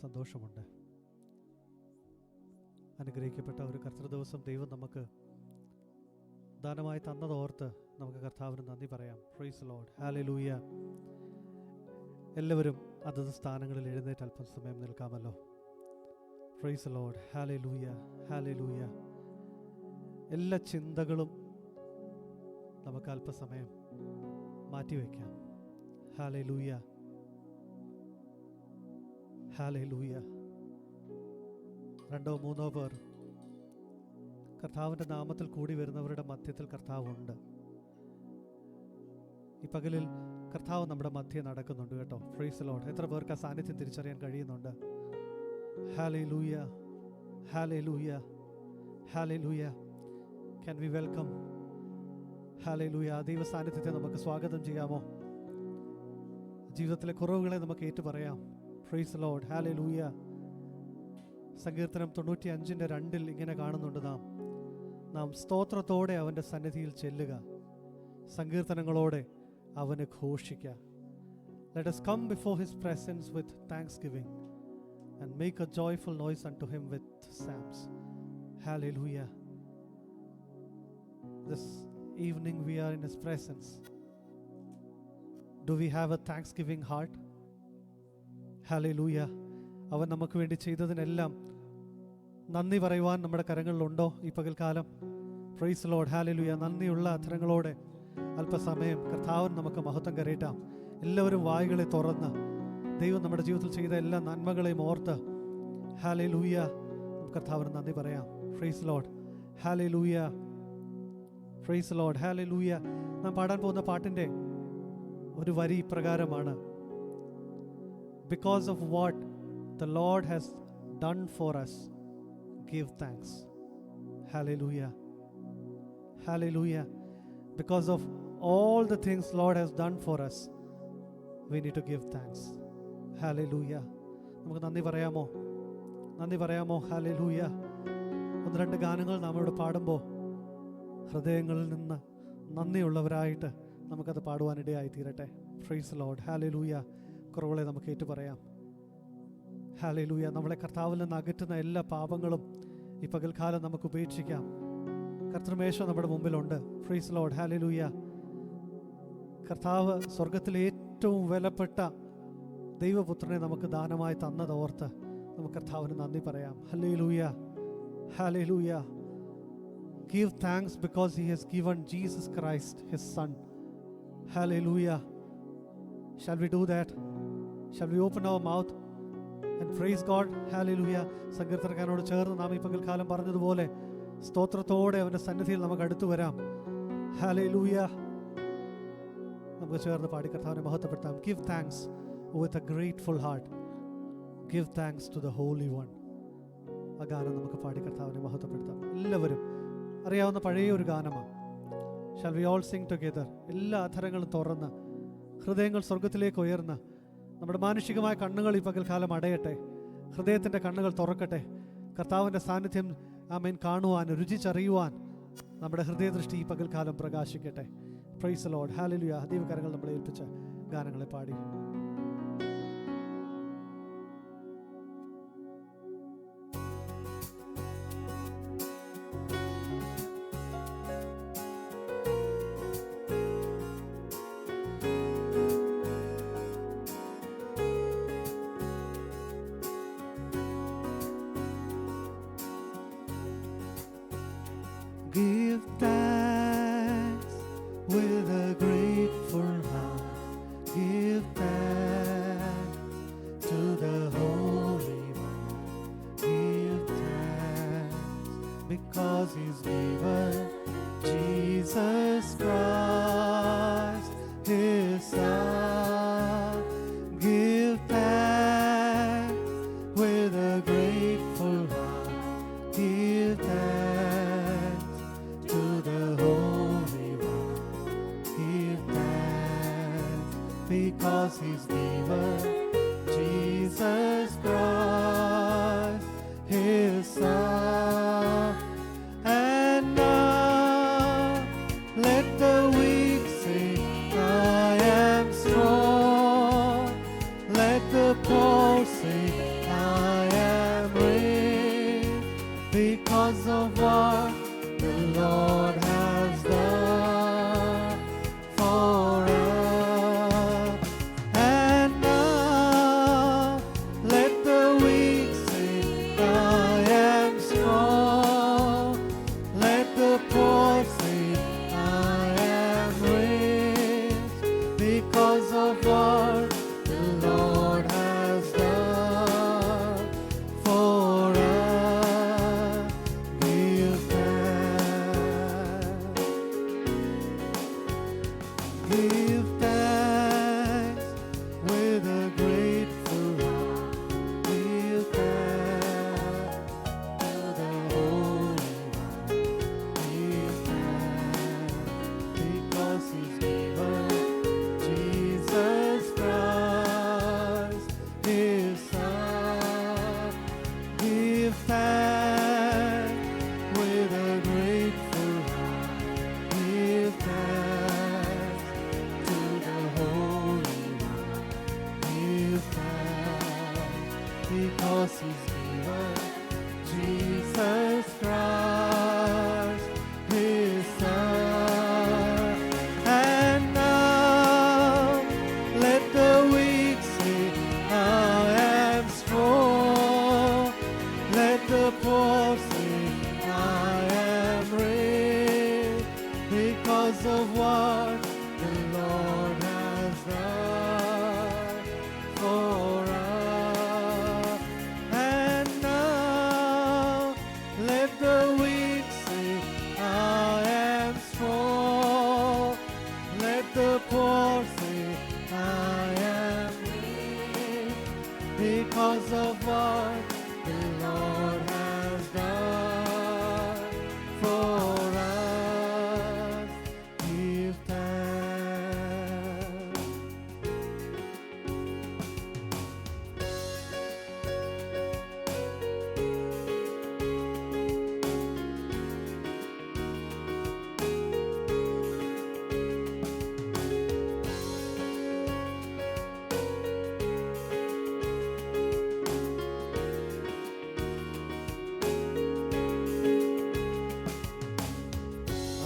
സന്തോഷമുണ്ട്. അനുഗ്രഹിക്കപ്പെട്ട ഒരു കർത്തൃദിവസം ദൈവം നമുക്ക് ദാനമായി തന്നതോർത്ത് നമുക്ക് കർത്താവിന് നന്ദി പറയാം. Praise Lord, hallelujah. എല്ലാവരും അതത് സ്ഥാനങ്ങളിൽ എഴുന്നേറ്റ് അല്പം സമയം നിൽക്കാമല്ലോ. Praise Lord, hallelujah, hallelujah. എല്ലാ ചിന്തകളും നമുക്ക് അല്പസമയം മാറ്റിവെക്കാം. Hallelujah, hallelujah. 2-3 പേർ കർത്താവിൻ്റെ നാമത്തിൽ കൂടി വരുന്നവരുടെ മധ്യത്തിൽ കർത്താവുണ്ട്. ഈ പകലിൽ കർത്താവ് നമ്മുടെ മധ്യേ നടക്കുന്നുണ്ട് കേട്ടോ. Praise Lord. എത്ര പേർക്ക് ആ സാന്നിധ്യം തിരിച്ചറിയാൻ കഴിയുന്നുണ്ട്? Hallelujah, hallelujah, hallelujah. Can we welcome? Hallelujah. ദൈവ സാന്നിധ്യത്തെ നമുക്ക് സ്വാഗതം ചെയ്യാമോ? ജീവിതത്തിലെ കുറവുകളെ നമുക്ക് ഏറ്റു പറയാം. Praise Lord, hallelujah. സങ്കീർത്തനം 95:2 ഇങ്ങനെ കാണുന്നുണ്ട്, നാം സ്തോത്രത്തോടെ അവൻ്റെ സന്നിധിയിൽ ചെല്ലുക, സങ്കീർത്തനങ്ങളോടെ അവനെ ഘോഷിക്കുക. Let us come before his presence with thanksgiving and make a joyful noise unto him with psalms. Hallelujah. This evening we are in his presence. Do we have a thanksgiving heart? Hallelujah. അവൻ നമുക്ക് വേണ്ടി ചെയ്തതിനെല്ലാം നന്ദി പറയുവാൻ നമ്മുടെ കരങ്ങളിലുണ്ടോ ഈ പകൽക്കാലം? Praise Lord, hallelujah. നന്ദിയുള്ള അധരങ്ങളോടെ അല്പസമയം കർത്താവിന് നമുക്ക് മഹത്വം കരയറ്റാം. എല്ലാവരും വായുകളെ തുറന്ന് ദൈവം നമ്മുടെ ജീവിതത്തിൽ ചെയ്ത എല്ലാ നന്മകളെയും ഓർത്ത് ഹല്ലേലൂയ കർത്താവിന് നന്ദി പറയാം. Praise Lord, hallelujah, praise Lord, hallelujah. നാം പാടാൻ പോകുന്ന പാട്ടിൻ്റെ ഒരു വരി പ്രകാരമാണ്: Because of what the Lord has done for us, give thanks. Hallelujah, hallelujah. Because of all the things Lord has done for us, we need to give thanks. Hallelujah. നമുക്ക് നന്ദി പറയാമോ? നന്ദി പറയാമോ? ഹല്ലേലൂയ. 1-2 ഗാനങ്ങൾ നാം ഇവിടെ പാടുമ്പോൾ ഹൃദയങ്ങളിൽ നിന്ന് നന്ദിയുള്ളവരായിട്ട് നമുക്കത് പാടുവാനിടയായി തീരട്ടെ. Praise Lord, hallelujah. കുറവുകളെ നമുക്ക് ഏറ്റു പറയാം. ഹല്ലേലൂയ. നമ്മളെ കർത്താവിൽ നിന്ന് അകറ്റുന്ന എല്ലാ പാപങ്ങളും ഈ പകൽക്കാലം നമുക്ക് ഉപേക്ഷിക്കാം. കർത്തൃമേശ നമ്മുടെ മുമ്പിലുണ്ട്. Praise Lord, hallelujah. കർത്താവ് സ്വർഗത്തിലെ ഏറ്റവും വിലപ്പെട്ട ദൈവപുത്രനെ നമുക്ക് ദാനമായി തന്നതോർത്ത് നമുക്ക് കർത്താവിന് നന്ദി പറയാം. Hallelujah, hallelujah. Give thanks because he has given Jesus Christ his son. Hallelujah. Shall we do that? Shall we open our mouth and praise God? Hallelujah. സങ്കീർത്തനക്കാരനോട് ചേർന്ന് നാം ഈ പകൽക്കാലം പറഞ്ഞതുപോലെ സ്തോത്രത്തോടെ അവൻ്റെ സന്നിധിയിൽ നമുക്ക് അടുത്തു വരാം. ഹല്ലേലൂയ. നമുക്ക് ചേർന്ന് പാടി കർത്താവിനെ മഹത്വപ്പെടുത്താം. Give thanks with a grateful heart. Give thanks to the Holy One. ആ ഗാനം നമുക്ക് പാടി കർത്താവിനെ മഹത്വപ്പെടുത്താം. എല്ലാവരും അറിയാവുന്ന പഴയ ഒരു ഗാനമാണ്. Shall we all sing together? എല്ലാ അധരങ്ങളും തുറന്ന് ഹൃദയങ്ങൾ സ്വർഗത്തിലേക്ക് ഉയർന്ന് നമ്മുടെ മാനുഷികമായ കണ്ണുകൾ ഈ പകൽക്കാലം അടയട്ടെ. ഹൃദയത്തിൻ്റെ കണ്ണുകൾ തുറക്കട്ടെ. കർത്താവിൻ്റെ സാന്നിധ്യം ആമേൻ കാണുവാൻ, രുചിച്ചറിയുവാൻ നമ്മുടെ ഹൃദയദൃഷ്ടി ഈ പകൽക്കാലം പ്രകാശിക്കട്ടെ. Praise Lord, hallelujah. ദൈവകരങ്ങൾ നമ്മളെ ഏൽപ്പിച്ച ഗാനങ്ങളെ പാടി Give thanks with a grateful heart. Give thanks to the Holy One. Give thanks because He's given Jesus Christ, His Son. Give thanks with a grateful heart. Give thanks because He's given Jesus Christ, His Son. And now let the weak say, I am strong. Let the poor say, I because of what the Lord has done for us. Give thanks. Give thanks with a grateful heart. Give thanks to the Holy One. Give thanks because He's given Jesus Christ, His Son. Give thanks with a grateful heart. Give thanks to the Holy One. Give thanks because He's given Jesus Christ, His Son. And now let the weak say, I am strong. Let the poor say, I am rich, because of what the Lord has done for us. And now let the weak say, I am strong. Let the poor say, I am rich, because of what the Lord has done for us. Give thanks.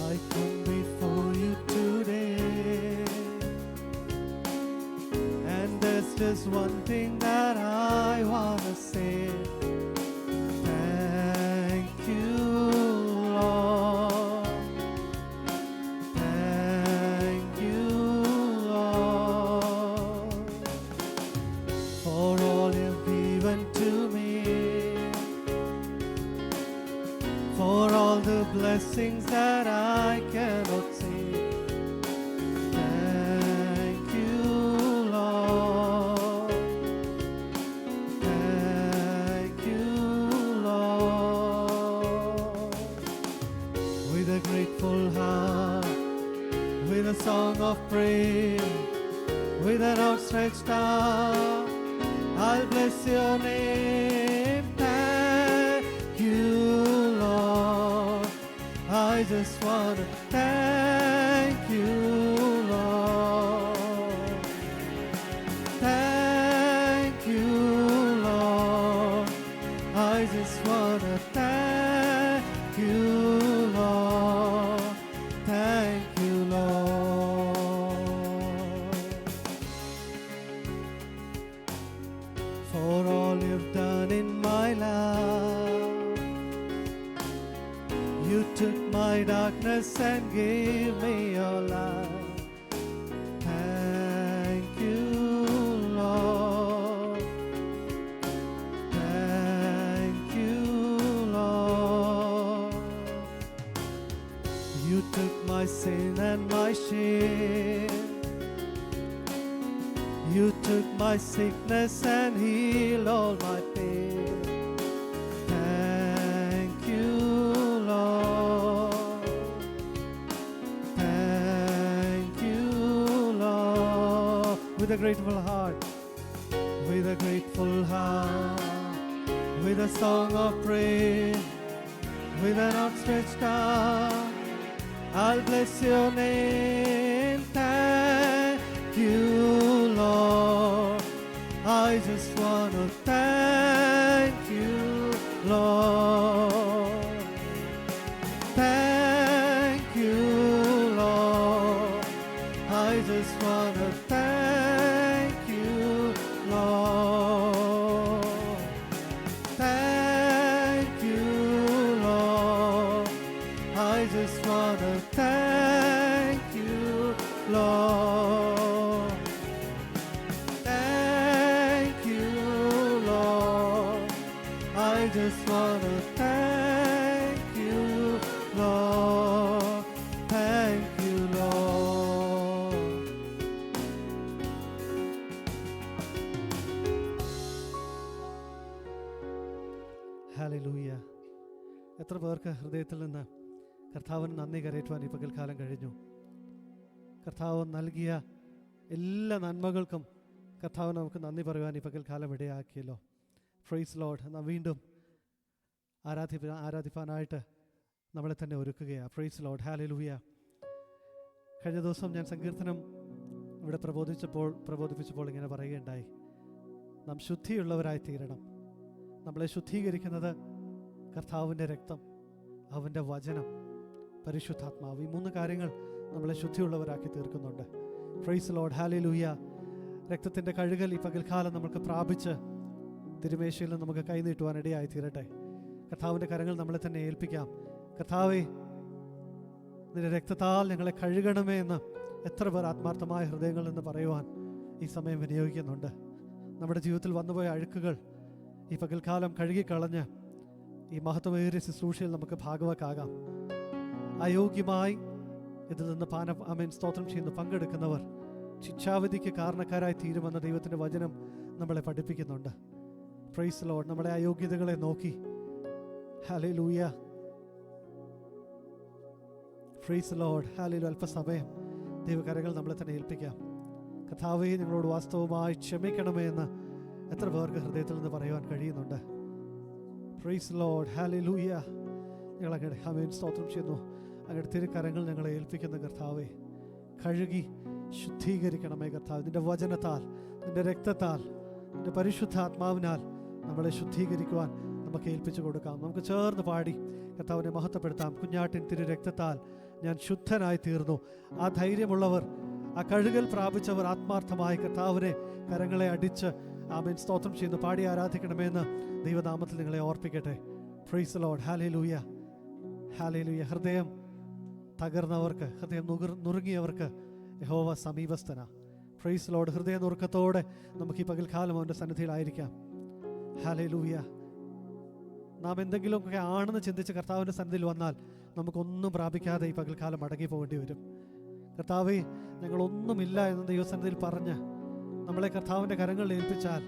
I come before you today, and there's just one thing that I want to say. Thank you, Lord. Thank you, Lord, for all you've given to me, for all the blessings that I cannot see. Thank you, Lord. Thank you, Lord. With a grateful heart, with a song of praise, with an outstretched arm, I'll bless your name. Thank you, Lord. I just want to thank you, Lord. Thank you, Lord. I just want to thank you, Lord. Thank you, Lord, for all you've done in my life. You took my darkness and gave me your light. Thank you, Lord. Thank you, Lord. You took my sin and my shame. You took my sickness and healed all my pain. Thank you, Lord. Thank you, Lord. With a grateful heart, with a grateful heart, with a song of praise, with an outstretched arm, I'll bless your name. Thank you, Lord. I just want to thank you, Lord. Thank you, Lord. I just want to thank you, Lord. Thank you, Lord. I just want to thank you, Lord. എത്ര പേർക്ക് ഹൃദയത്തിൽ നിന്ന് കർത്താവിന് നന്ദി കരയറ്റുവാൻ ഈ പകൽക്കാലം കഴിഞ്ഞു? കർത്താവ് നൽകിയ എല്ലാ നന്മകൾക്കും കർത്താവ് നമുക്ക് നന്ദി പറയുവാൻ ഈ പകൽക്കാലം ഇടയാക്കിയല്ലോ. Praise Lord. നാം വീണ്ടും ആരാധിപ്പാനായിട്ട് നമ്മളെ തന്നെ ഒരുക്കുകയാണ്. Praise Lord. ഹല്ലേലൂയ. കഴിഞ്ഞ ദിവസം ഞാൻ സങ്കീർത്തനം ഇവിടെ പ്രബോധിപ്പിച്ചപ്പോൾ ഇങ്ങനെ പറയുകയുണ്ടായി, നാം ശുദ്ധിയുള്ളവരായി തീരണം. നമ്മളെ ശുദ്ധീകരിക്കുന്നത് കർത്താവിൻ്റെ രക്തം, അവൻ്റെ വചനം, പരിശുദ്ധാത്മാവ്. ഈ 3 കാര്യങ്ങൾ നമ്മളെ ശുദ്ധിയുള്ളവരാക്കി തീർക്കുന്നുണ്ട്. Praise Lord. ഹല്ലേലൂയ. രക്തത്തിൻ്റെ കഴുകൽ ഈ പകൽക്കാലം നമുക്ക് പ്രാപിച്ച് തിരുമേശയിൽ നിന്ന് നമുക്ക് കൈനീട്ടുവാൻ ഇടയായി തീരട്ടെ. കർത്താവിൻ്റെ കരങ്ങൾ നമ്മളെ തന്നെ ഏൽപ്പിക്കാം. കർത്താവേ, നിന്റെ രക്തത്താൽ ഞങ്ങളെ കഴുകണമേ എന്ന് എത്ര പേർ ആത്മാർത്ഥമായ ഹൃദയങ്ങളിൽ നിന്ന് പറയുവാൻ ഈ സമയം വിനിയോഗിക്കുന്നുണ്ട്. നമ്മുടെ ജീവിതത്തിൽ വന്നുപോയ അഴുക്കുകൾ ഈ പകൽക്കാലം കഴുകിക്കളഞ്ഞ് ഈ മഹത്വമേറിയ ശുശ്രൂഷയിൽ നമുക്ക് ഭാഗവാക്കാകാം. അയോഗ്യമായി ഇതിൽ നിന്ന് സ്തോത്രം ചെയ്യുന്നു പങ്കെടുക്കുന്നവർ ശിക്ഷാവിധിക്ക് കാരണക്കാരായി തീരുമെന്ന ദൈവത്തിൻ്റെ വചനം നമ്മളെ പഠിപ്പിക്കുന്നുണ്ട്. Praise Lord. നമ്മുടെ അയോഗ്യതകളെ നോക്കി ഹല്ലേലൂയ. Praise Lord. ഹല്ലേലൂയ. അല്പസമയം ദൈവകരങ്ങൾ നമ്മളെ തന്നെ ഏൽപ്പിക്കാം. കർത്താവേ, ഞങ്ങളോട് വാസ്തവമായി ക്ഷമിക്കണമേ എന്ന് എത്ര പേർക്ക് ഹൃദയത്തിൽ നിന്ന് പറയുവാൻ കഴിയുന്നുണ്ട്? Praise Lord. ഹല്ലേലൂയ. ഞങ്ങളങ്ങനെ സ്തോത്രം ചെയ്യുന്നു. അങ്ങയുടെ തിരുക്കരങ്ങൾ ഞങ്ങളെ ഏൽപ്പിക്കുന്ന കർത്താവേ, കഴുകി ശുദ്ധീകരിക്കണമേ കർത്താവ്. നിന്റെ വചനത്താൽ, നിന്റെ രക്തത്താൽ, നിന്റെ പരിശുദ്ധാത്മാവിനാൽ നമ്മളെ ശുദ്ധീകരിക്കുവാൻ നമുക്ക് ഏൽപ്പിച്ചു കൊടുക്കാം. നമുക്ക് ചേർന്ന് പാടി കർത്താവിനെ മഹത്വപ്പെടുത്താം. കുഞ്ഞാട്ടിൻ തിരു രക്തത്താൽ ഞാൻ ശുദ്ധനായി തീർന്നു. ആ ധൈര്യമുള്ളവർ, ആ കഴുകൽ പ്രാപിച്ചവർ ആത്മാർത്ഥമായി കർത്താവിനെ കരങ്ങളെ അടിച്ച് സ്തോത്രം ചെയ്യുന്നു. പാടി ആരാധിക്കണമെന്ന് ദൈവനാമത്തിൽ നിങ്ങളെ ഓർപ്പിക്കട്ടെ. Praise Lord. ഹല്ലേലൂയ. ഹല്ലേലൂയ. ഹൃദയം തകർന്നവർക്ക്, ഹൃദയം നുറുങ്ങിയവർക്ക് യഹോവ സമീപസ്ഥന. Praise Lord. ഹൃദയ നുറുക്കത്തോടെ നമുക്ക് ഈ പകൽക്കാലം അവൻ്റെ സന്നിധിയിലായിരിക്കാം. ഹല്ലേലൂയ. നാം എന്തെങ്കിലുമൊക്കെ ആണെന്ന് ചിന്തിച്ച് കർത്താവിൻ്റെ സന്നിധിയിൽ വന്നാൽ നമുക്കൊന്നും പ്രാപിക്കാതെ ഈ പകൽക്കാലം മടങ്ങി പോകേണ്ടി വരും. കർത്താവേ, ഞങ്ങളൊന്നുമില്ല എന്ന് ദൈവസന്നിധിയിൽ പറഞ്ഞ് നമ്മളെ കർത്താവിൻ്റെ കരങ്ങളിൽ ഏൽപ്പിച്ചാൽ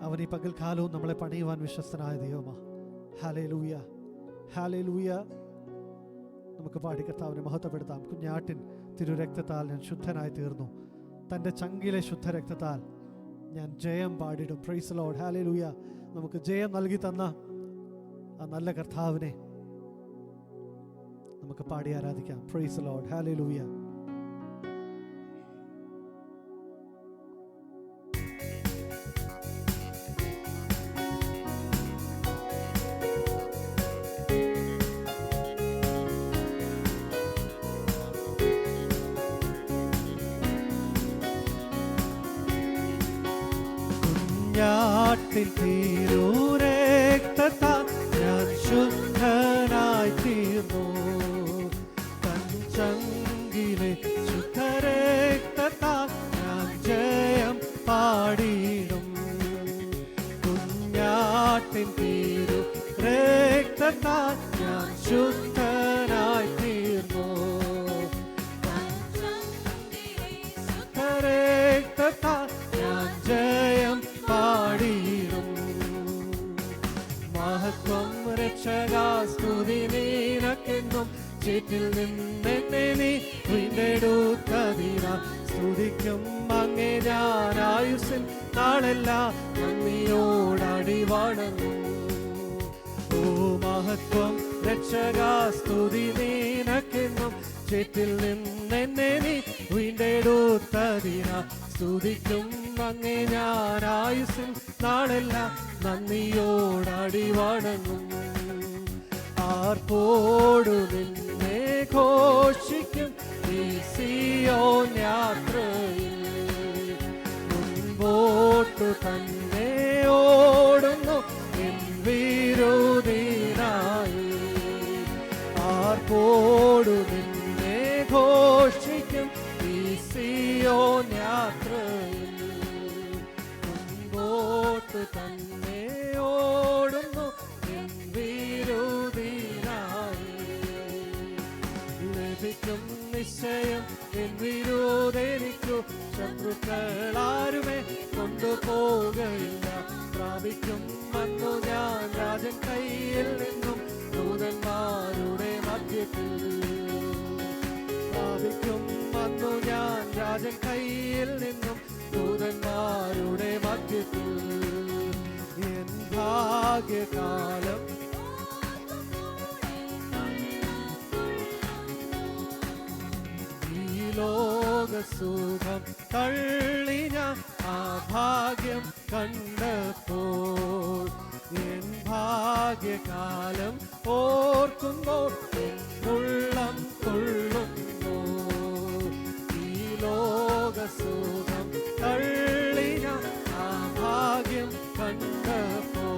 അവൻ ഈ പകൽക്കാലവും നമ്മളെ പണിയുവാൻ വിശ്വസ്തനായ ദൈവമാ. ഹല്ലേലൂയ. ഹല്ലേലൂയ. നമുക്ക് പാടി കർത്താവിനെ മഹത്വപ്പെടുത്താം. കുഞ്ഞാട്ടിൻ തിരു രക്തത്താൽ ഞാൻ ശുദ്ധനായി തീർന്നു. തൻ്റെ ചങ്കിലെ ശുദ്ധരക്തത്താൽ ഞാൻ ജയം പാടിടും. Praise Lord. ഹല്ലേലൂയ. നമുക്ക് ജയം നൽകി തന്ന ആ നല്ല കർത്താവിനെ നമുക്ക് പാടി ആരാധിക്കാം. Price Lord. ഹല്ലേലൂയ. കുഞ്ഞാട്ടിൻ തിരുരക്തത്താൽ ഞാൻ ശുദ്ധനായി തീർന്നു. തഞ്ചങ്കിലെ ശുദ്ധരക്തത്താൽ ഞാൻ ജയം പാടിടും. കുഞ്ഞാട്ടിൻ തിരുരക്തത്താൽ ഞാൻ ശുദ്ധനായി തീർന്നു. ശുദ്ധരക്തത്താൽ ഞാൻ ജയം പാടിടും. മഹത്വം രക്ഷകാ സ്തുതി നിനക്കെന്നും ചേറ്റിൽ നിന്നെന്നെ നീ വീണ്ടെടുത്തതിനാൽ സ്തുതിക്കും അങ്ങേ ഞാൻ ആയുസ്സിൻ നാളെല്ലാം നന്ദിയോടടി വണങ്ങും. ഓ മഹത്വം രക്ഷകാ സ്തുതി നിനക്കെന്നും ചേറ്റിൽ നിന്നെന്നെ നീ വീണ്ടെടുത്തതിനാൽ സ്തുതിക്കും അങ്ങേ ഞാൻ ആയുസ്സിൻ നാളെല്ലാം നന്ദിയോടടി വണങ്ങും. ആർപ്പോടു നിന്നെ ഘോഷിക്കും ഈ സിയോൻ യാത്രയിൽ. മുൻപോട്ടു തന്നെ ഓടുന്നു എൻ വിരോധിനായി. ആർപ്പോടു നിന്നെ ഘോഷിക്കും ഈ സിയോൻ യാത്രയിൽ. മുൻപോട്ടു തന്നെ ഓടുന്നു എൻ വിരോധിനായി. ലഭിക്കും നിശ്ചയം എൻ വിരോധനിക്കു. ശത്രുക്കളാരുമേ കൊണ്ടുപോകയില്ല. പ്രാപിക്കും വന്നു ഞാൻ രാജൻ കയ്യിൽ നിന്നും ദൂതന്മാർ സന്നിധിയിൽ നിന്നും ദൂതന്മാരുടെ മധ്യത്തിൽ എൻ ഭാഗ്യകാലം ഈ ലോകസുഖം തള്ളി ഞാൻ ആ ഭാഗ്യം കണ്ടപ്പോൾ എൻ ഭാഗ്യകാലം ഓർക്കുമ്പോൾ ഉള്ളം തുള്ളുന്നു. ഈ ലോകസുഖം തള്ളി ഞാൻ ആ ഭാഗ്യം കണ്ടപ്പോൾ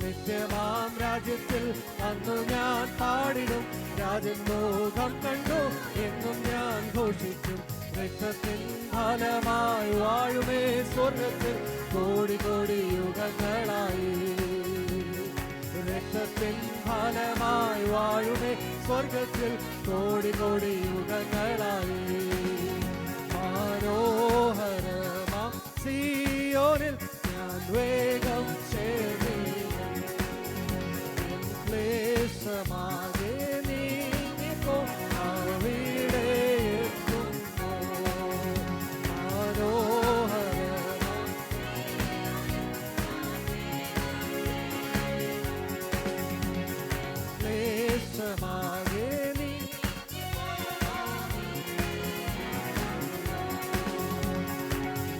നിത്യമാം രാജ്യത്തിൽ അന്നു ഞാൻ പാടിടും. രാജൻ മോഹം കണ്ടു എന്നും ഞാൻ ഘോഷിക്കും. രക്തത്തിൻ ഫലമായി വാഴുമേ സ്വർഗത്തിൽ കോടി കോടി യുഗങ്ങളായി. രക്തത്തിൻ ഫലമായി വാഴുമേ സ്വർഗത്തിൽ കോടി കോടി യുഗങ്ങളായി. മനോഹരമാം സിയോനിൽ ഞാൻ വേഗം ചേർന്നിടും. ക്ലേശമാകെ നീങ്ങിപ്പോ അവിടെ എത്തുന്നു. മനോഹരമാം ക്ലേശമാകെ നീ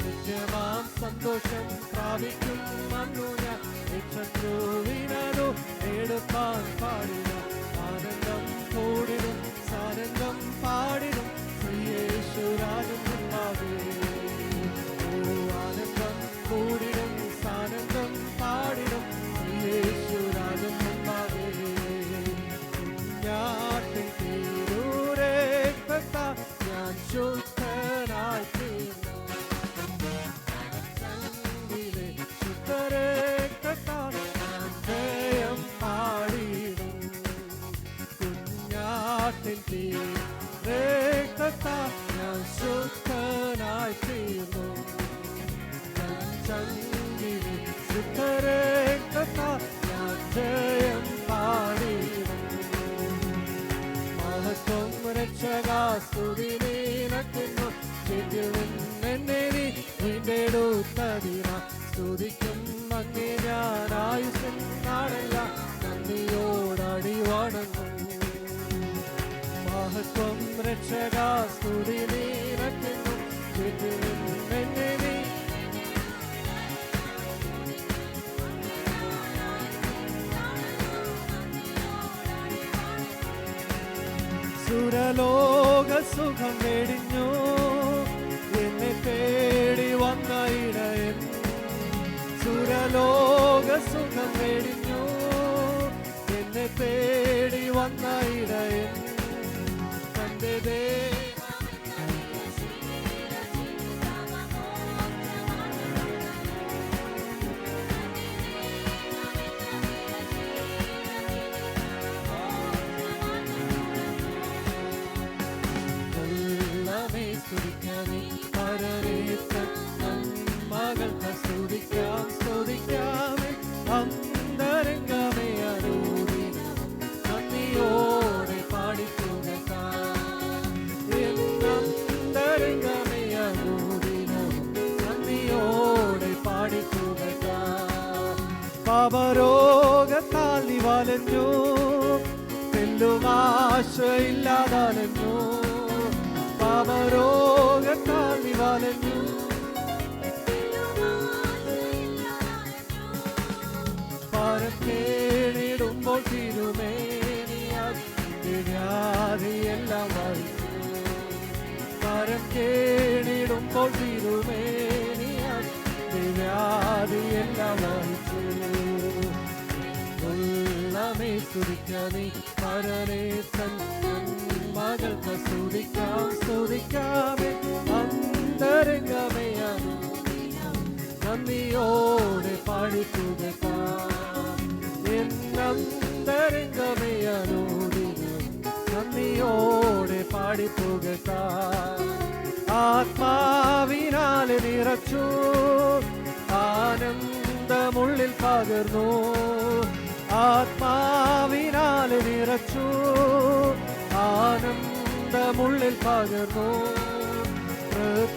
നിത്യമാം സന്തോഷം പ്രാപിക്കും അന്നു ഞാൻ. ശത്രുവിനു എടുപ്പാൻ പാടില്ല. ആനന്ദം കൂടിടും സാനന്ദം പാടിടും ശ്രീയേശുരാജൻ മുൻപാകെ. ഓ ആനന്ദം കൂടിടും സാനന്ദം പാടിടും ശ്രീയേശുരാജൻ മുൻപാകെ. കുഞ്ഞാട്ടിൻ തിരുരക്തത്താൽ ഞാൻ ശുദ്ധനായി തീർന്നു. ശുദ്ധരക്തത്താൽ ഞാൻ ജയം പാടിടും. കുഞ്ഞാട്ടിൻ തിരുരക്തത്താൽ ഞാൻ ശുദ്ധനായി തീർന്നു. ചങ്കിലെ ശുദ്ധരക്തത്താൽ ഞാൻ ജയം പാടിടും. മഹത്വം രക്ഷകാ സ്തുതി നിനക്കുന്നു. ചുറ്റിൽ നിന്നെ നീ വീണ്ടെടുത്തതിനാൽ സ്തുതിക്കും അങ്ങേ ഞാൻ ആയുസ്സിൻ നാളെല്ലാം നന്ദിയോടടി വണങ്ങും. മഹത്വം രക്ഷകാ സ്തുതി നിനക്കുന്നു. ചുറ്റിൽ നിന്നെ നീ സുരലോക സുഖം വെടിഞ്ഞു എന്നെ തേടി വന്ന ഇടയൻ. സുരലോക സുഖം വെടിഞ്ഞു എന്നെ തേടി വന്ന ഇടയൻ. തന്റെ മകൾക്ക് സ്തുതിക്കാം സ്തുതിക്കാമേ അന്തരംഗമേ അനുദിനം നന്ദിയോടെ പാടിത്തുകക്കാം. അന്തരംഗമേ അനുദിനം നന്ദിയോടെ പാടിത്തുകക്കാം. പാപരോഗത്താൽ നീ വലഞ്ഞു തെല്ലുമാശയില്ലാതലഞ്ഞു. പാപരോഗത്താൽ നീ വലഞ്ഞു പാരം കേണിടുമ്പോൾ തിരുമേനിയാൽ വ്യാധിയെല്ലാം വഹിച്ചു. പാരം കേണിടുമ്പോൾ തിരുമേനിയാൽ വ്യാധിയെല്ലാം വഹിച്ചു. ഉള്ളമേ സ്തുതിക്കണേ പരനേ തൻ മകൾക്ക് സ്തുതിക്കാം സ്തുതിക്കാമേ അന്തരംഗമേ നന്ദിയോടെ പാടിത്തുകക്കാം. എന്നന്തരംഗമേ അനുദിനം നന്ദിയോടെ പാടിത്തുകക്കാം. ആത്മാവിനാൽ നിറച്ചു ആനന്ദമുള്ളിൽ പകർന്നു. ആത്മാവിനാൽ നിറച്ചു ആനന്ദമുള്ളിൽ പകർന്നു.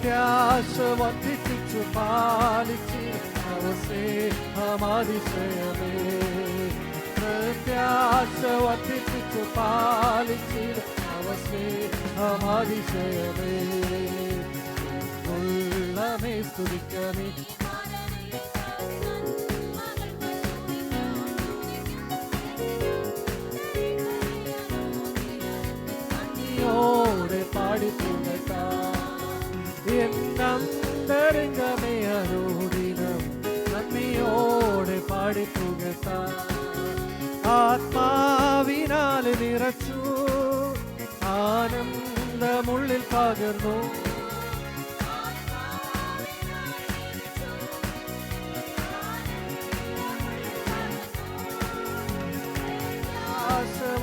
പ്രത്യാശ വർദ്ധിപ്പിച്ചു പാലിച്ചിരുന്നവ സ്നേഹമതിശയമേ. പ്രത്യാശ വർദ്ധിപ്പിച്ചു പാലിച്ചിരുന്നവ സ്നേഹമതിശയമേ. ഉള്ളമേ സ്തുതിക്കണേ ോടെ പാടിത്തുക എന്നന്തരംഗമേ അനുദിനം നന്ദിയോടെ പാടിത്തുക. ആത്മാവിനാൽ നിറച്ചു ആനന്ദമുള്ളിൽ പകർന്നു.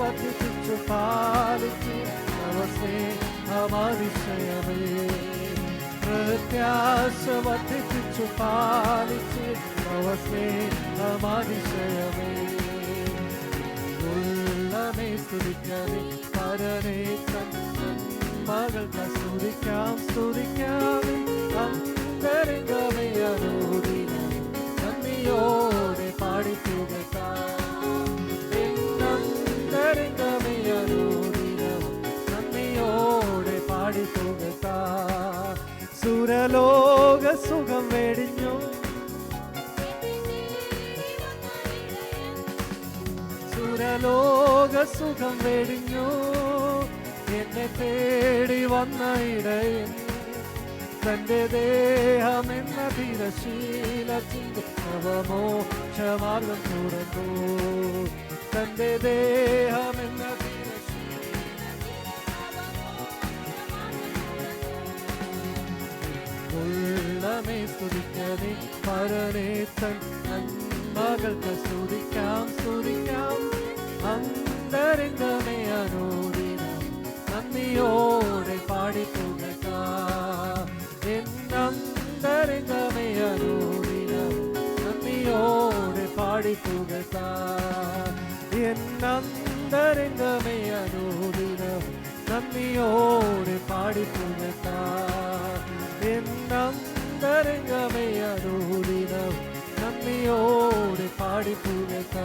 വർദ്ധിപ്പിച്ചു പാലിച്ചു സ്നേഹമതിശയമേ. പ്രത്യാശ വർദ്ധിപ്പിച്ചു പാലിച്ചു സ്നേഹമതിശയമേ. ഉള്ളമേ സ്തുതിക്കണേ പരനേ മകൾക്ക് സ്തുതിക്കാം സ്തുതിക്കാം. അന്തരംഗമേ അനുദിനം നന്ദിയോടെ പാടിത്തുക. എന്നന്തരംഗമേ അനുദിനം നന്ദിയോടെ പാടിത്തുക. സുരലോക സുഖം വെടിഞ്ഞു സുരലോക സുഖം വെടിഞ്ഞു എന്നെ തേടി വന്ന ഇടയൻ തന്റെ ദേഹമെന്ന തിരശീലത്തിന്റെ അവമോക്ഷമാർഗം തുറന്നു. തന്റെ ദേഹമെന്ന ഉള്ളമേ സ്തുതിക്കണേ പരനേ തൻ നന്മകൾക്ക് സ്തുതിക്കാം സ്തുതിക്കാം. അന്തരംഗമേ അനുദിനം നന്ദിയോടെ പാടിത്തുക. എന്നന്തരംഗമേ അനുദിനം നന്ദിയോടെ പാടിത്തുക. എന്നന്തരംഗമേ അനുദിനം നന്ദിയോടെ പാടിത്തുക. എന്നന്തരംഗമേ അനുദിനം നന്ദിയോടെ പാടിത്തുക.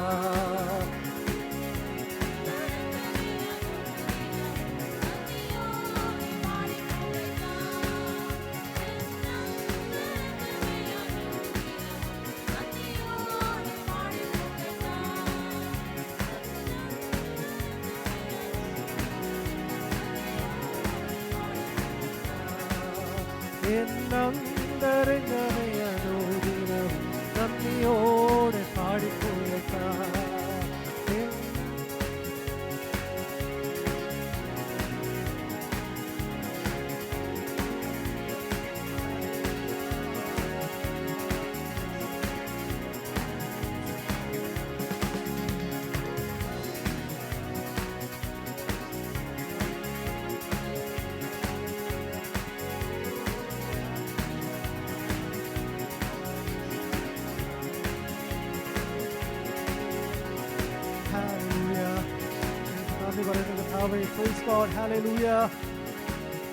എന്നന്തരംഗമേ അനുദിനം നന്ദിയോടെ പാടിത്തുക.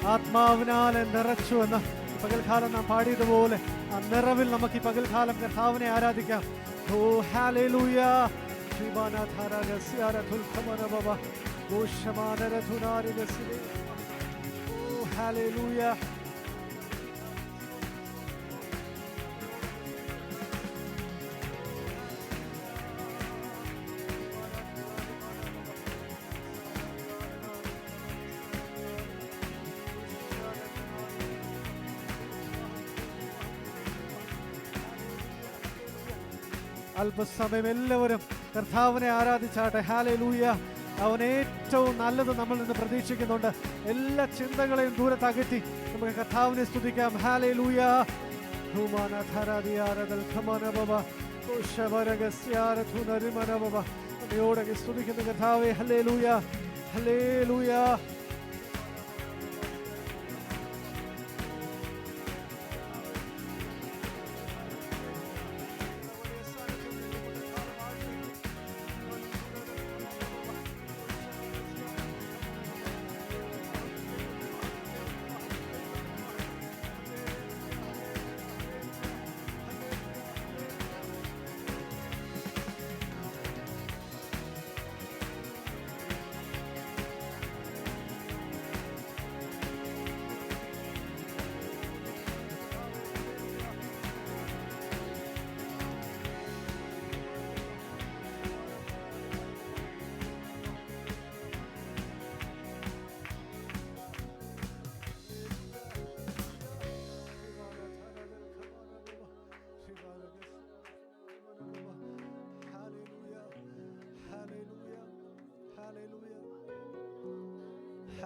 ആത്മാവിനാൽ നിറച്ചു എന്ന് പകൽക്കാലം നാം പാടിയതുപോലെ ആ നിറവിൽ നമുക്ക് ഈ പകൽക്കാലം കർത്താവിനെ ആരാധിക്കാം. ഓ ഹല്ലേലൂയ. ഓ ഹല്ലേലൂയ. അല്പസമയം എല്ലാവരും കർത്താവിനെ ആരാധിച്ചാട്ടെ. ഹല്ലേലൂയ. അവൻ ഏറ്റവും നല്ലത് നമ്മൾ നിന്ന് പ്രതീക്ഷിക്കുന്നുണ്ട്. എല്ലാ ചിന്തകളെയും ദൂരത്ത് അകറ്റി നമുക്ക് കർത്താവിനെ സ്തുതിക്കാം. ഹല്ലേലൂയ. സ്തുതിക്കുന്ന കർത്താവേ ഹല്ലേലൂയ ഹല്ലേലൂയ.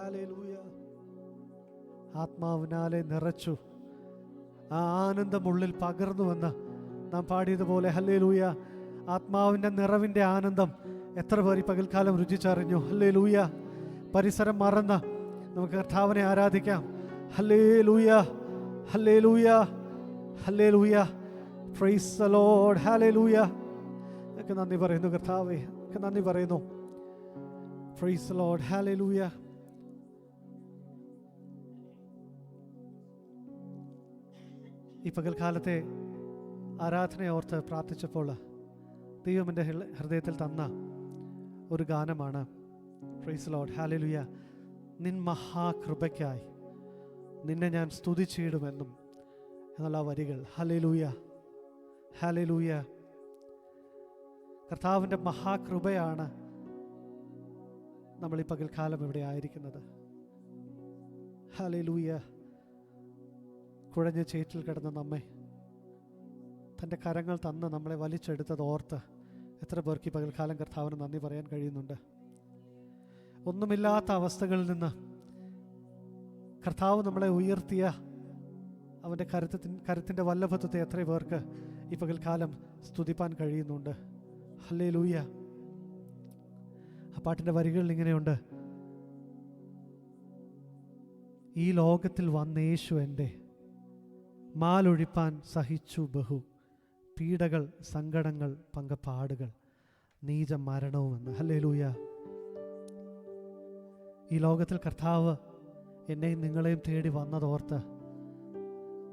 ഹല്ലേലൂയ. ആത്മാവിനാലെ നിറച്ചു, ആ ആനന്ദം ഉള്ളിൽ പകർന്നുവെന്ന് നാം പാടിയതുപോലെ ഹല്ലേലൂയ. ആത്മാവിൻ്റെ നിറവിൻ്റെ ആനന്ദം എത്ര പേർ ഈ പകൽക്കാലം രുചിച്ചറിഞ്ഞു? ഹല്ലേലൂയ. പരിസരം മറന്ന് നമുക്ക് കർത്താവിനെ ആരാധിക്കാം. Hallelujah, hallelujah, hallelujah. Price the Lord. Hallelujah. ഒക്കെ നന്ദി പറയുന്നു കർത്താവേ, ഒക്കെ നന്ദി പറയുന്നു. Price the Lord. ഹല്ലേലൂയ. ഈ പകൽക്കാലത്തെ ആരാധനയോർത്ത് പ്രാർത്ഥിച്ചപ്പോൾ ദൈവം എൻ്റെ ഹൃദയത്തിൽ തന്ന ഒരു ഗാനമാണ്. Praise Lord. ഹല്ലേലൂയ. നിൻ മഹാകൃപയ്ക്കായി നിന്നെ ഞാൻ സ്തുതിച്ചിടുമെന്നും എന്നുള്ള വരികൾ. Hallelujah, hallelujah. കർത്താവിൻ്റെ മഹാകൃപയാണ് നമ്മൾ ഈ പകൽക്കാലം ഇവിടെ ആയിരിക്കുന്നത്. ഹല്ലേലൂയ. കുഴഞ്ഞ ചേറ്റിൽ കിടന്ന നമ്മെ തൻ്റെ കരങ്ങൾ തന്ന് നമ്മളെ വലിച്ചെടുത്തത് ഓർത്ത് എത്ര പേർക്ക് ഈ പകൽക്കാലം കർത്താവിന് നന്ദി പറയാൻ കഴിയുന്നുണ്ട്? ഒന്നുമില്ലാത്ത അവസ്ഥകളിൽ നിന്ന് കർത്താവ് നമ്മളെ ഉയർത്തിയ അവൻ്റെ കരുത്തിൻ്റെ വല്ലഭത്വത്തെ എത്ര പേർക്ക് ഈ പകൽക്കാലം സ്തുതിപ്പാൻ കഴിയുന്നുണ്ട്? ഹല്ലേലൂയ. ആ പാട്ടിൻ്റെ വരികളിൽ ഇങ്ങനെയുണ്ട്: ഈ ലോകത്തിൽ വന്ന യേശു എൻ്റെ മാലൊഴിപ്പാൻ സഹിച്ചു ബഹു പീഡകൾ സങ്കടങ്ങൾ പങ്കപ്പാടുകൾ നീച മരണവുമെന്ന്. ഹല്ലേലൂയ. ഈ ലോകത്തിൽ കർത്താവ് എന്നെയും നിങ്ങളെയും തേടി വന്നതോർത്ത്,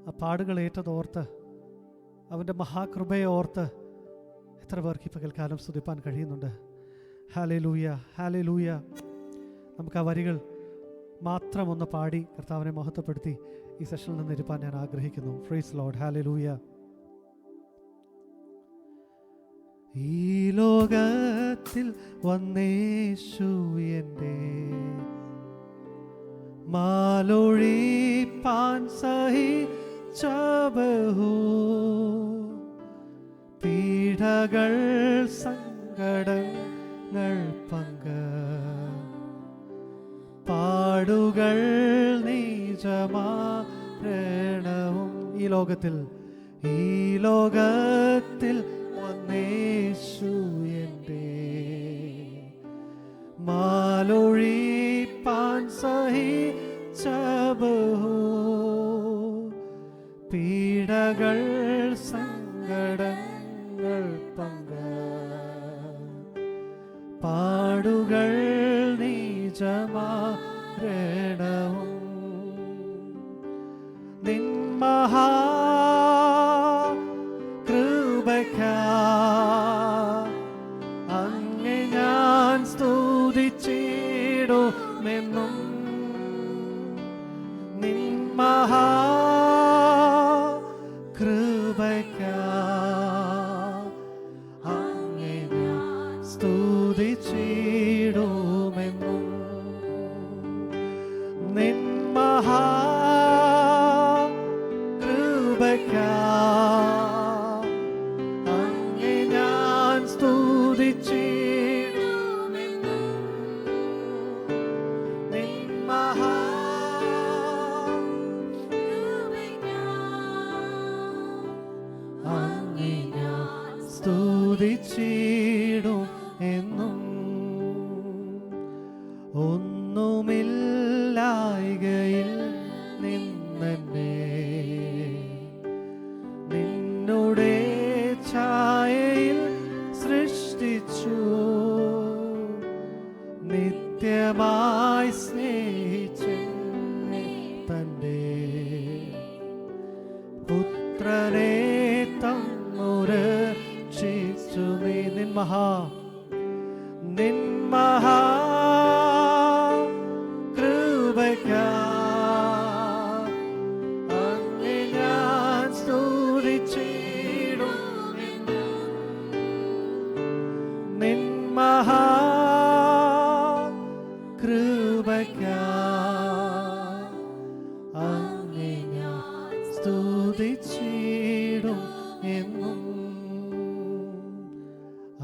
ആ പാടുകൾ ഏറ്റതോർത്ത്, അവൻ്റെ മഹാകൃപയെ ഓർത്ത് എത്ര പേർക്ക് ഈ പകൽക്കാലം സ്തുതിപ്പാൻ കഴിയുന്നുണ്ട്? Hallelujah, hallelujah. നമുക്ക് ആ വരികൾ മാത്രം ഒന്ന് പാടി കർത്താവിനെ മഹത്വപ്പെടുത്തി ഈ സെഷനിൽ നിന്ന് ഇരുപ്പാൻ ഞാൻ ആഗ്രഹിക്കുന്നു. Praise Lord. ഹല്ലേലൂയ. ഈ ലോകത്തിൽ വന്നേശു എൻ്റെ മാലൊഴിപ്പാൻ സഹിച്ച ബഹു പീഡകൾ സങ്കടങ്ങൾ പാടുകൾ നീചമാരണവും. ഈ ലോകത്തിൽ വന്നേശു എൻ്റെ മാലൊഴിപ്പാൻ സഹിച്ച ബഹു പീഡകൾ സങ്കടങ്ങൾ പാടുകൾ നീചമാരണവും നിൻ മഹാകൃപയ്ക്കായി അങ്ങേ ഞാൻ സ്തുതിച്ചിടുമെന്നും നിൻ മഹാകൃപയ്ക്കായി അങ്ങേ ഞാൻ സ്തുതിച്ചിടുമെന്നും നിൻ മഹാകൃപയ്ക്കായി അങ്ങേ ഞാൻ സ്തുതിച്ചിടുമെന്നും നിൻ അങ്ങേ ഞാൻ സ്തുതിച്ചിടും എന്നും. ഒന്നുമില്ലായ്കയിൽ നിന്നെ നിന്നുടെ ഛായയിൽ സൃഷ്ടിച്ചു നിത്യമായി സ്നേഹിച്ചെന്നെ തൻ്റെ പുത്രനെ തന്നു രക്ഷിച്ചു നീ. നിൻ മഹാകൃപയ്ക്കായി അങ്ങേ ഞാൻ സ്തുതിച്ചിടുമെന്നും നിൻ മഹാകൃപയ്ക്കായി അങ്ങേ ഞാൻ സ്തുതിച്ചിടും എന്നും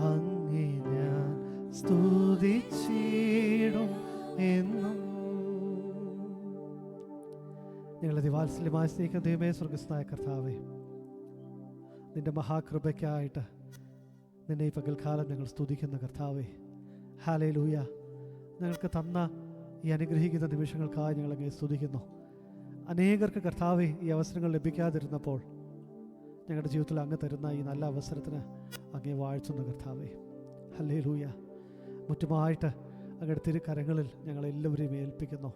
അങ്ങേ ഞാൻ സ്തുതിച്ചിടും എന്നും. വാത്സല്യമായി സ്നേഹിക്കുന്ന ദൈവമേ, സ്വർഗസ്ഥനായ കർത്താവേ, നിൻ്റെ മഹാകൃപയ്ക്കായിട്ട് നിന്നെ ഈ പകൽക്കാലം ഞങ്ങൾ സ്തുതിക്കുന്ന കർത്താവേ. ഹല്ലേലൂയ. ഞങ്ങൾക്ക് തന്ന ഈ അനുഗ്രഹിക്കുന്ന നിമിഷങ്ങൾക്കായി ഞങ്ങളങ്ങേ സ്തുതിക്കുന്നു. അനേകർക്ക് കർത്താവേ ഈ അവസരങ്ങൾ ലഭിക്കാതിരുന്നപ്പോൾ ഞങ്ങളുടെ ജീവിതത്തിൽ അങ്ങ് തരുന്ന ഈ നല്ല അവസരത്തിന് അങ്ങേ വാഴ്ത്തുന്നു കർത്താവേ. ഹല്ലേലൂയ. മുറ്റുമായിട്ട് അങ്ങയുടെ തിരുക്കരങ്ങളിൽ ഞങ്ങളെല്ലാവരെയും ഏൽപ്പിക്കുന്നു.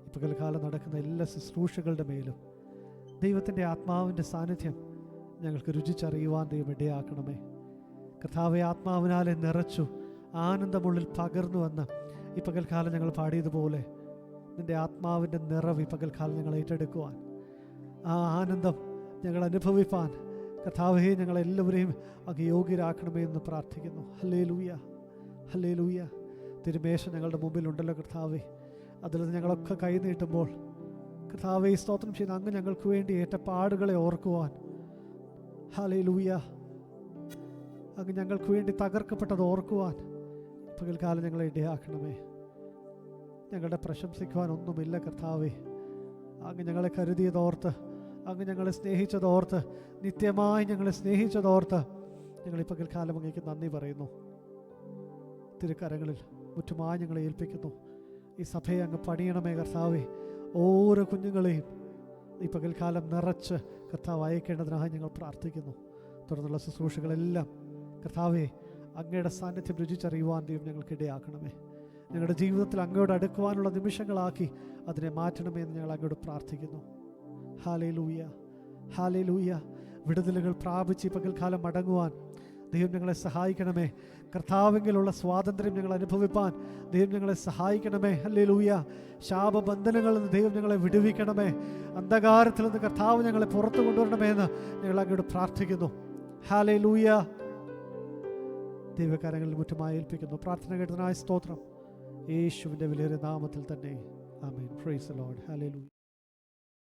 ഈ പകൽക്കാലം നടക്കുന്ന എല്ലാ ശുശ്രൂഷകളുടെ മേലും ദൈവത്തിൻ്റെ ആത്മാവിൻ്റെ സാന്നിധ്യം ഞങ്ങൾക്ക് രുചിച്ചറിയുവാൻ ദൈവം ഇടയാക്കണമേ കർത്താവെ. ആത്മാവിനാലെ നിറച്ചു ആനന്ദമുള്ളിൽ പകർന്നുവെന്ന് ഈ പകൽക്കാലം ഞങ്ങൾ പാടിയതുപോലെ നിൻ്റെ ആത്മാവിൻ്റെ നിറവ് ഈ പകൽക്കാലം ഞങ്ങൾ ഏറ്റെടുക്കുവാൻ, ആ ആനന്ദം ഞങ്ങൾ അനുഭവിപ്പാൻ കർത്താവേ ഞങ്ങളെല്ലാവരെയും അങ്ങ് യോഗ്യരാക്കണമേ എന്ന് പ്രാർത്ഥിക്കുന്നു. Hallelujah, hallelujah. തിരുമേശ ഞങ്ങളുടെ മുമ്പിലുണ്ടല്ലോ കർത്താവേ, അതിൽ ഞങ്ങളൊക്കെ കൈ നീട്ടുമ്പോൾ കർത്താവേ സ്തോത്രം ചെയ്യുന്ന അങ്ങ് ഞങ്ങൾക്ക് വേണ്ടി ഏറ്റ പാടുകളെ ഓർക്കുവാൻ, ഹല്ലേലൂയ, അങ്ങ് ഞങ്ങൾക്ക് വേണ്ടി തകർക്കപ്പെട്ടത് ഓർക്കുവാൻ പകൽക്കാലം ഞങ്ങളെ ഇടയാക്കണമേ. ഞങ്ങളുടെ പ്രശംസിക്കുവാൻ ഒന്നുമില്ല കർത്താവേ. അങ്ങ് ഞങ്ങളെ കരുതിയതോർത്ത്, അങ്ങ് ഞങ്ങളെ സ്നേഹിച്ചതോർത്ത്, നിത്യമായി ഞങ്ങളെ സ്നേഹിച്ചതോർത്ത് ഞങ്ങൾ ഈ പകൽക്കാലം അങ്ങേക്ക് നന്ദി പറയുന്നു. തിരുക്കരങ്ങളിൽ മുറ്റുമായി ഞങ്ങളെ ഏൽപ്പിക്കുന്നു. ഈ സഭയെ അങ്ങ് പണിയണമേ കർത്താവേ. ഓരോ കുഞ്ഞുങ്ങളെയും ഈ പകൽക്കാലം നിറച്ച് കർത്താവ് അയക്കേണ്ടതിനായി ഞങ്ങൾ പ്രാർത്ഥിക്കുന്നു. തുടർന്നുള്ള ശുശ്രൂഷകളെല്ലാം കർത്താവേ അങ്ങയുടെ സാന്നിധ്യം രുചിച്ചറിയുവാൻ ദൈവം ഞങ്ങൾക്ക് ഇടയാക്കണമേ. ഞങ്ങളുടെ ജീവിതത്തിൽ അങ്ങയോട് അടുക്കുവാനുള്ള നിമിഷങ്ങളാക്കി അതിനെ മാറ്റണമേ എന്ന് ഞങ്ങൾ അങ്ങയോട് പ്രാർത്ഥിക്കുന്നു. Hallelujah, hallelujah. വിടുതലുകൾ പ്രാപിച്ച് ഈ പകൽക്കാലം മടങ്ങുവാൻ ദൈവം ഞങ്ങളെ സഹായിക്കണമേ. കർത്താവെങ്കിലുള്ള സ്വാതന്ത്ര്യം ഞങ്ങൾ അനുഭവിപ്പാൻ ദൈവം ഞങ്ങളെ സഹായിക്കണമേ. ഹല്ലേലൂയ. ശാപബന്ധനങ്ങളിൽ നിന്ന് ദൈവം ഞങ്ങളെ വിടുവിക്കണമേ. അന്ധകാരത്തിൽ നിന്ന് കർത്താവ് ഞങ്ങളെ പുറത്തു കൊണ്ടുവരണമേ എന്ന് ഞങ്ങൾ അങ്ങോട്ട് പ്രാർത്ഥിക്കുന്നു. ഹല്ലേലൂയ. ദൈവകാര്യങ്ങളിൽ മുറ്റുമായി ഏൽപ്പിക്കുന്നു. പ്രാർത്ഥന കേട്ടതിനായ സ്തോത്രം യേശുവിൻ്റെ വിലയേറിയ നാമത്തിൽ തന്നെ. Amen. Praise the Lord. Hallelujah.